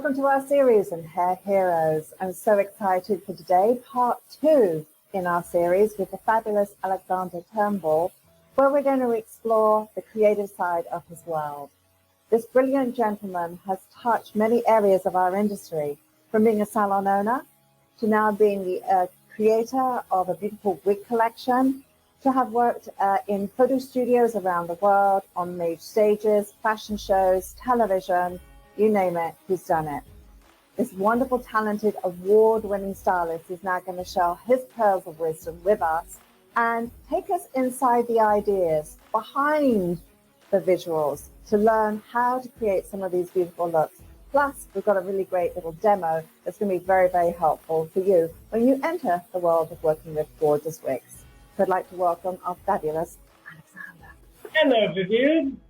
Welcome to our series on Hair Heroes. I'm so excited for today, part 2 in our series with the fabulous Alexander Turnbull, where we're going to explore the creative side of his world. This brilliant gentleman has touched many areas of our industry, from being a salon owner to now being the creator of a beautiful wig collection, to have worked in photo studios around the world, on major stages, fashion shows, television, you name it, he's done it. This wonderful, talented, award-winning stylist is now going to share his pearls of wisdom with us and take us inside the ideas behind the visuals to learn how to create some of these beautiful looks. Plus, we've got a really great little demo that's going to be very, very helpful for you when you enter the world of working with gorgeous wigs. So I'd like to welcome our fabulous Alexander. Hello, Vivienne.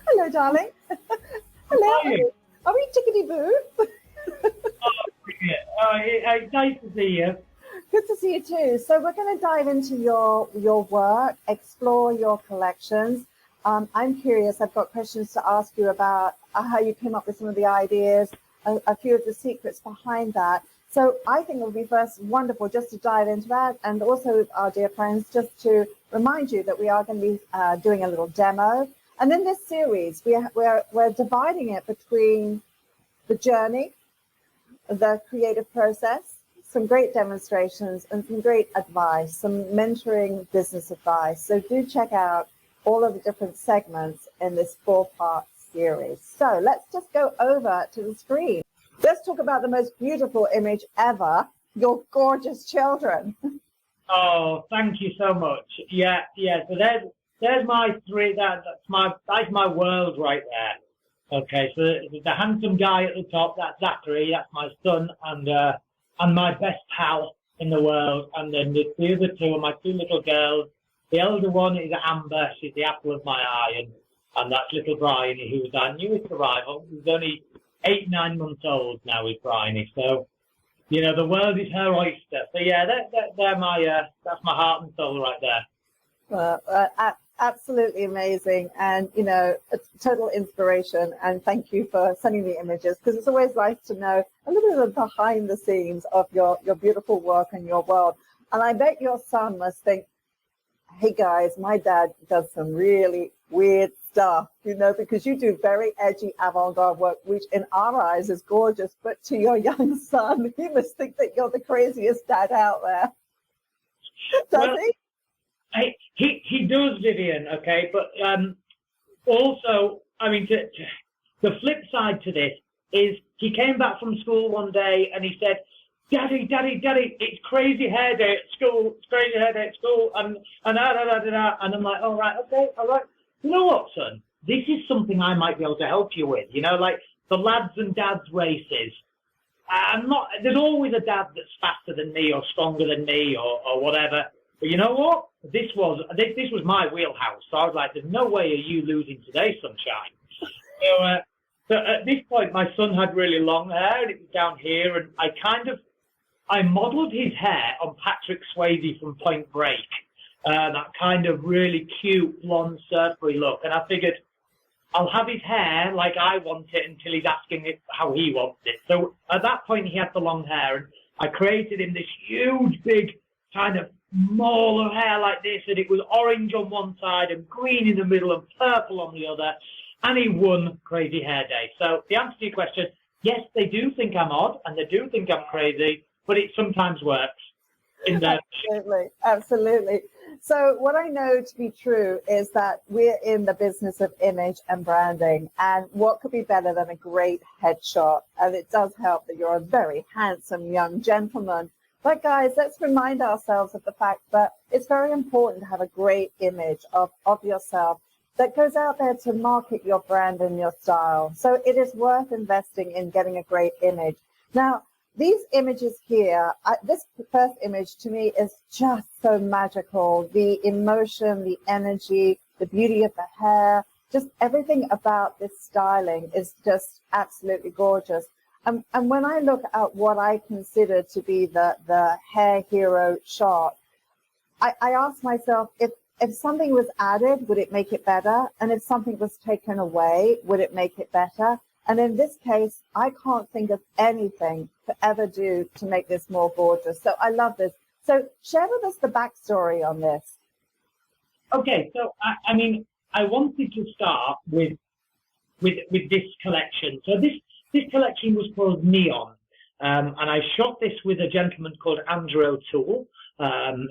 Hello, darling. Hello. Are we tickety-boo? Nice to see you. Good to see you too. So we're going to dive into your work, explore your collections. I'm curious. I've got questions to ask you about how you came up with some of the ideas, a few of the secrets behind that. So I think it would be first wonderful just to dive into that, and also, our dear friends, just to remind you that we are going to be doing a little demo. And in this series, we're dividing it between the journey, the creative process, some great demonstrations, and some great advice, some mentoring business advice. So do check out all of the different segments in this 4-part series. So let's just go over to the screen. Let's talk about the most beautiful image ever, your gorgeous children. Oh, thank you so much. Yeah. So there's my three. That's my world right there. Okay, so the handsome guy at the top, that's Zachary. That's my son and my best pal in the world. And then the other two are my two little girls. The elder one is Amber. She's the apple of my eye, and that's little Bryony, who's our newest arrival. He's only 8-9 months old now with Bryony. So, you know, the world is her oyster. So yeah, they're my that's my heart and soul right there. Well, absolutely amazing, and you know, a total inspiration. And thank you for sending the images, because it's always nice to know a little bit of behind the scenes of your beautiful work and your world. And I bet your son must think, hey guys, my dad does some really weird stuff, you know, because you do very edgy avant-garde work, which in our eyes is gorgeous, but to your young son, he must think that you're the craziest dad out there. Does he? He does, Vivienne, okay, but also, I mean, the flip side to this is he came back from school one day and he said, Daddy, it's crazy hair day at school, and I'm like, all right. You know what, son? This is something I might be able to help you with, you know, like the lads and dads races. There's always a dad that's faster than me or stronger than me or whatever. But you know what? This was my wheelhouse. So I was like, there's no way are you losing today, sunshine. So at this point, my son had really long hair, and it was down here, and I modelled his hair on Patrick Swayze from Point Break, that kind of really cute blonde surfery look. And I figured I'll have his hair like I want it until he's asking it how he wants it. So at that point, he had the long hair, and I created him this huge, big kind of mole of hair like this, and it was orange on one side and green in the middle and purple on the other, and he won Crazy Hair Day. So the answer to your question, yes, they do think I'm odd and they do think I'm crazy, but it sometimes works. Absolutely. So what I know to be true is that we're in the business of image and branding, and what could be better than a great headshot? And it does help that you're a very handsome young gentleman. But guys, let's remind ourselves of the fact that it's very important to have a great image of yourself that goes out there to market your brand and your style. So it is worth investing in getting a great image. Now, these images here, this first image to me is just so magical. The emotion, the energy, the beauty of the hair, just everything about this styling is just absolutely gorgeous. And when I look at what I consider to be the hair hero shot, I ask myself, if something was added, would it make it better? And if something was taken away, would it make it better? And in this case, I can't think of anything to ever do to make this more gorgeous. So I love this. So share with us the backstory on this. Okay, so I mean, I wanted to start with this collection. So this collection was called Neon, and I shot this with a gentleman called Andrew O'Toole,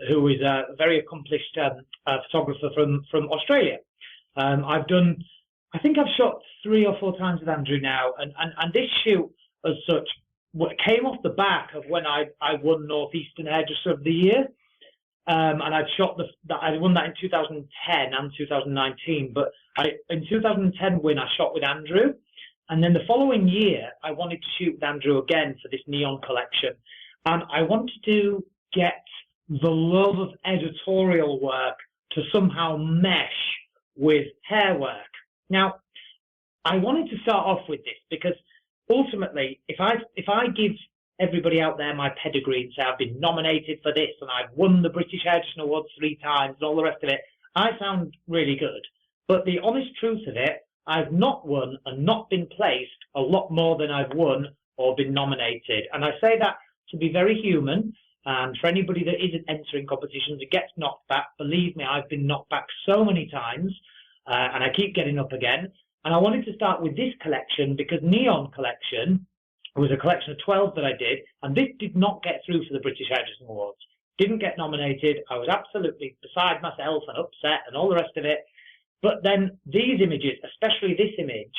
who is a very accomplished photographer from Australia. I think I've shot 3 or 4 times with Andrew now, and this shoot as such came off the back of when I won Northeastern Hairdresser of the Year. And I'd shot I won that in 2010 and 2019, but in 2010 win I shot with Andrew, and then the following year I wanted to shoot with Andrew again for this Neon collection, and I wanted to get the love of editorial work to somehow mesh with hair work. Now, I wanted to start off with this because ultimately, if I give everybody out there my pedigree and say I've been nominated for this and I've won the British Hairdressing Awards 3 times and all the rest of it, I sound really good. But the honest truth of it, I've not won and not been placed a lot more than I've won or been nominated. And I say that to be very human. And for anybody that isn't entering competitions and gets knocked back, believe me, I've been knocked back so many times, and I keep getting up again. And I wanted to start with this collection because Neon collection was a collection of 12 that I did, and this did not get through for the British Hairdressing Awards. Didn't get nominated. I was absolutely beside myself and upset and all the rest of it. But then these images, especially this image,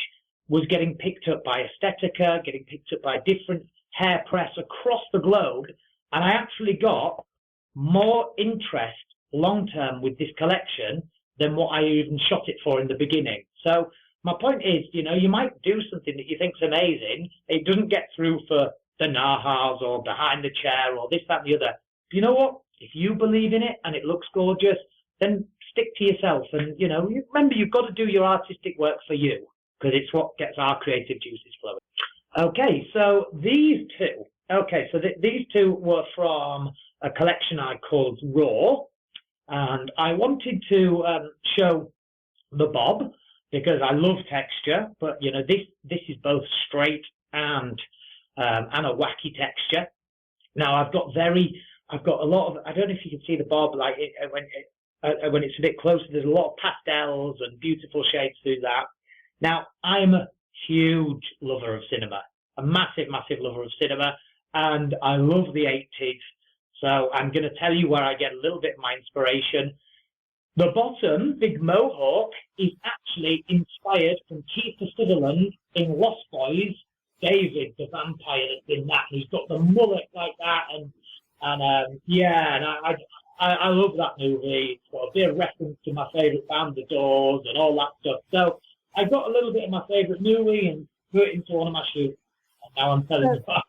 was getting picked up by Estetica, getting picked up by different hair press across the globe, and I actually got more interest long-term with this collection than what I even shot it for in the beginning. So my point is, you know, you might do something that you think's amazing. It doesn't get through for the Nahas or behind the chair or this, that, and the other. But you know what? If you believe in it and it looks gorgeous, then stick to yourself. And, you know, remember, you've got to do your artistic work for you because it's what gets our creative juices flowing. Okay, so these two. Okay, so these two were from a collection I called Raw. And I wanted to show the bob, because I love texture, but you know this is both straight and a wacky texture. Now I've got a lot of, I don't know if you can see the bob, like when it's a bit closer, there's a lot of pastels and beautiful shades through that. Now I'm a huge lover of cinema, a massive lover of cinema, and I love the 80s. So I'm going to tell you where I get a little bit of my inspiration. The bottom, big mohawk, is actually inspired from Kiefer Sutherland in Lost Boys. David, the vampire that's in that, he's got the mullet like that, and I love that movie. It's got a bit of reference to my favourite band, The Doors, and all that stuff. So I got a little bit of my favourite movie and put it into one of my shoots, and now I'm telling you about.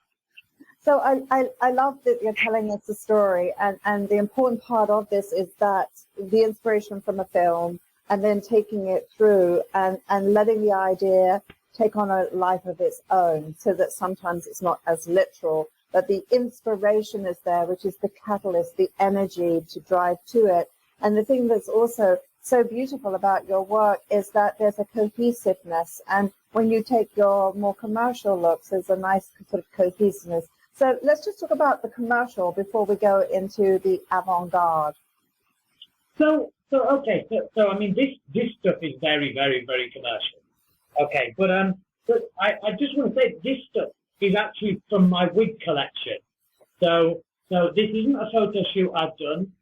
So I love that you're telling us the story, and the important part of this is that the inspiration from a film and then taking it through and letting the idea take on a life of its own, so that sometimes it's not as literal, but the inspiration is there, which is the catalyst, the energy to drive to it. And the thing that's also so beautiful about your work is that there's a cohesiveness, and when you take your more commercial looks, there's a nice sort of cohesiveness. So let's just talk about the commercial before we go into the avant-garde. So I mean, this stuff is very, very, very commercial. Okay, but I just want to say this stuff is actually from my wig collection. So this isn't a photo shoot I've done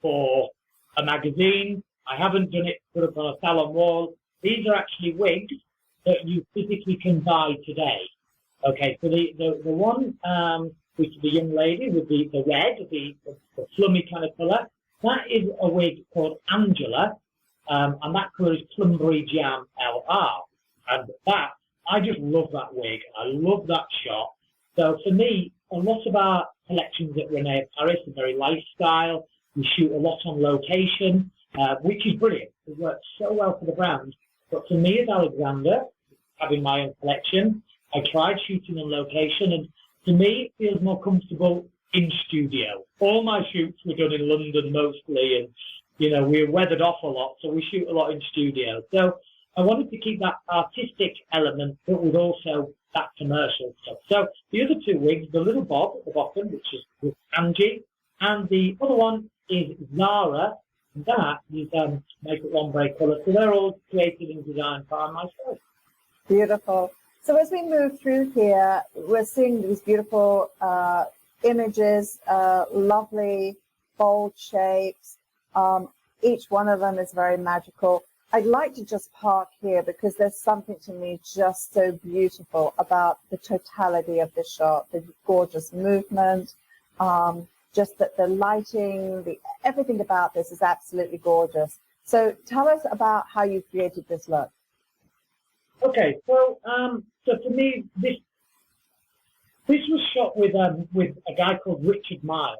for a magazine. I haven't done it put up on a salon wall. These are actually wigs that you physically can buy today. Okay, so the one which is the young lady with the red, the plummy kind of colour, that is a wig called Angela, and that colour is Plumberry Jam LR. And that, I just love that wig. I love that shot. So for me, a lot of our collections at Rene Paris are very lifestyle. We shoot a lot on location, which is brilliant. It works so well for the brand. But for me as Alexander, having my own collection, I tried shooting on location, and to me, it feels more comfortable in studio. All my shoots were done in London mostly, and, you know, we're weathered off a lot, so we shoot a lot in studio. So I wanted to keep that artistic element, but with also that commercial stuff. So the other two wigs, the little bob at the bottom, which is with Angie, and the other one is Zara, and that is Makeup Ombre colour. So they're all created and designed by myself. Beautiful. So as we move through here, we're seeing these beautiful images, lovely, bold shapes. Each one of them is very magical. I'd like to just park here because there's something to me just so beautiful about the totality of this shot, the gorgeous movement, just that the lighting, everything about this is absolutely gorgeous. So tell us about how you created this look. Okay, so for me, this was shot with a guy called Richard Miles.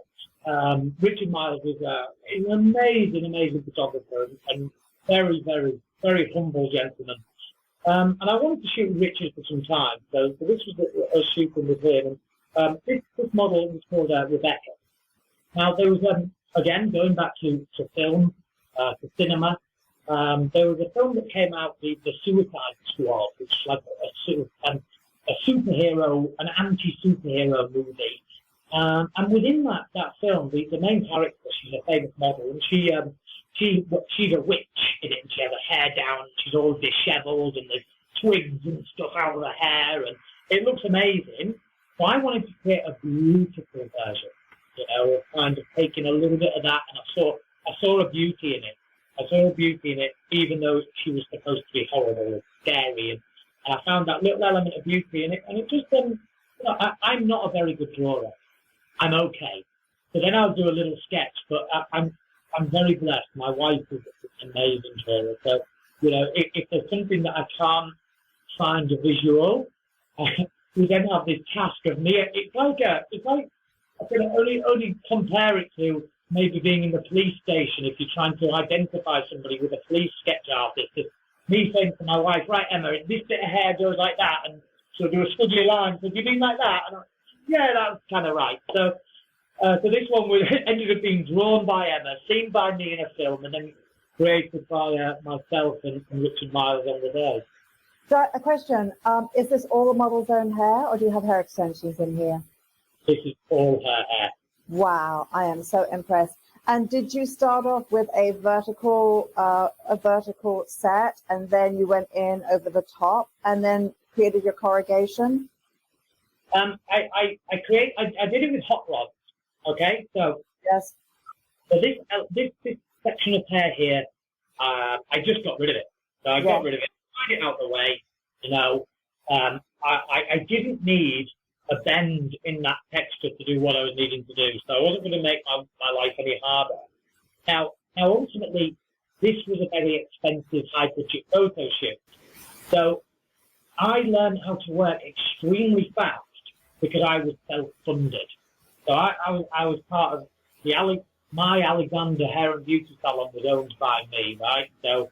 Richard Miles is an amazing photographer and very, very, very humble gentleman. And I wanted to shoot Richard for some time, so this was a shooting with him. This model was called Rebecca. Now there was again going back to film, to cinema. There was a film that came out, the Suicide Squad, which is like a superhero, an anti-superhero movie. And within that film, the main character, she's a famous model, and she's a witch in it, and she has her hair down, and she's all dishevelled, and there's twigs and stuff out of her hair, and it looks amazing. So I wanted to create a beautiful version, of kind of taking a little bit of that, and I saw a beauty in it. I saw a beauty in it, even though she was supposed to be horrible and scary, and I found that little element of beauty in it, and it just, I'm not a very good drawer. I'm okay. So then I'll do a little sketch, but I'm very blessed. My wife is an amazing drawer. So, if there's something that I can't find a visual, we then have this task of me. It's like I can only compare it to maybe being in the police station if you're trying to identify somebody with a police sketch artist. It's me saying to my wife, right, Emma, this bit of hair goes like that, and she'll do a squiggly line. So do you mean like that? And yeah, that's kind of right. So this one ended up being drawn by Emma, seen by me in a film, and then created by myself and Richard Miles on the day. So a question, is this all the model's own hair, or do you have hair extensions in here? This is all her hair. Wow, I am so impressed. And did you start off with a vertical set, and then you went in over the top, and then created your corrugation? I did it with hot rods. Okay, so yes. So this section of hair here, I just got rid of it. So I got rid of it, tried it out the way. I didn't need a bend in that texture to do what I was needing to do. So I wasn't going to make my life any harder. Now ultimately, this was a very expensive, high-budget photo shoot. So I learned how to work extremely fast because I was self-funded. So I was part of my Alexander Hair and Beauty Salon was owned by me, right? So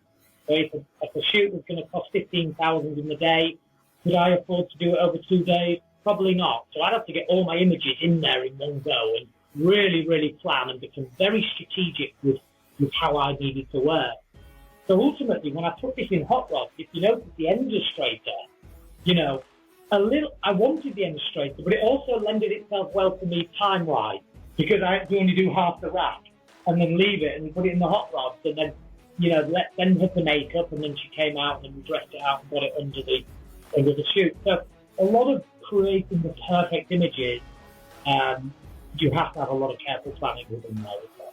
if a shoot was going to cost $15,000 in the day, could I afford to do it over 2 days? Probably not. So I'd have to get all my images in there in one go and really, really plan and become very strategic with how I needed to work. So ultimately, when I put this in hot rod, if you notice the end is straighter, I wanted the end straighter, but it also lended itself well to me time-wise because I had to only do half the rack and then leave it and put it in the hot rods and then, then put the makeup, and then she came out and then we dressed it out and got it under the shoot. So a lot of creating the perfect images, you have to have a lot of careful planning within there as well.